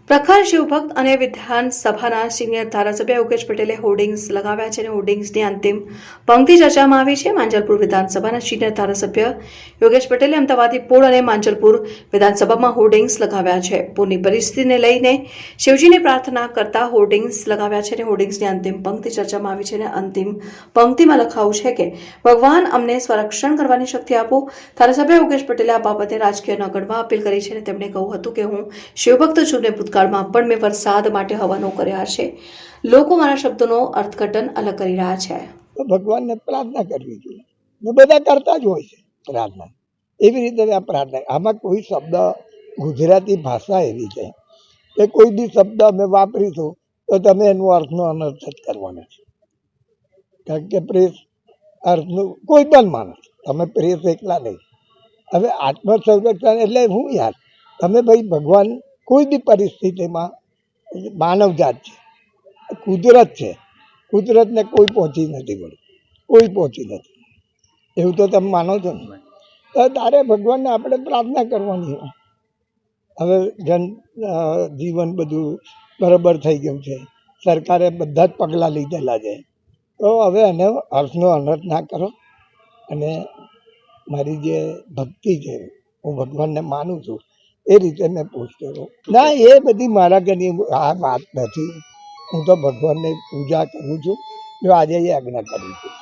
પ્રખર શિવભક્ત અને વિધાનસભાના સિનિયર ધારાસભ્ય યોગેશ પટેલે હોર્ડિંગ્સ લગાવ્યા છે અને હોર્ડિંગ્સની અંતિમ પંક્તિ ચર્ચામાં આવી છે. માંજલપુર વિધાનસભાના સિનિયર ધારાસભ્ય યોગેશ પટેલે અમદાવાદી પોળ અને માંજલપુર વિધાનસભામાં હોર્ડિંગ્સ લગાવ્યા છે. પૂરની પરિસ્થિતિને લઈને શિવજીને પ્રાર્થના કરતા હોર્ડિંગ્સ લગાવ્યા છે અને હોર્ડિંગ્સની અંતિમ પંક્તિ ચર્ચામાં આવી છે અને અંતિમ પંક્તિમાં લખાયું છે કે ભગવાન અમને સ્વરક્ષણ કરવાની શક્તિ આપો. ધારાસભ્ય યોગેશ પટેલે આ બાબતે રાજકીય ન ગણવા અપીલ કરી છે અને તેમણે કહ્યું હતું કે હું શિવભક્ત છું ને ભૂતકાળમાં પણ મેં વરસાદ માટે હવનો કર્યા છે. લોકો મારા શબ્દોનો અર્થઘટન અલગ કરી રહ્યા છે. તો ભગવાનને પ્રાર્થના કરવી જોઈએ ને બધા કરતા જ હોય છે પ્રાર્થના. એવી રીતે આ પ્રાર્થના, આમાં કોઈ શબ્દ, ગુજરાતી ભાષા એવી છે કે કોઈ બી શબ્દ અમે વાપરીશું તો તમે એનો અર્થનો અનર્થ જ કરવાનો છે. કારણ કે પ્રેસ અર્થનું કોઈ પણ માણસ, તમે પ્રેસ એકલા નહીં. હવે આત્મસંરક્ષણ એટલે હું યાર, તમે ભાઈ ભગવાન કોઈ બી પરિસ્થિતિમાં, માનવજાત છે, કુદરત છે, કુદરતને કોઈ પહોંચી નથી વળી, કોઈ પહોંચી નથી. એવું તો તમે માનો છો ને? તો તારે ભગવાનને આપણે પ્રાર્થના કરવાની હોય. હવે જીવન બધું બરાબર થઈ ગયું છે, સરકારે બધા જ પગલાં લીધેલા છે, તો હવે એને અર્થનો અનર્થ ના કરો. અને મારી જે ભક્તિ છે, હું ભગવાનને માનું છું એ રીતે મેં પૂછતો રહું. ના, એ બધી મારા ઘરની આ વાત નથી. હું તો ભગવાનની પૂજા કરું છું, જો આજે એ આજ્ઞા કરું છું.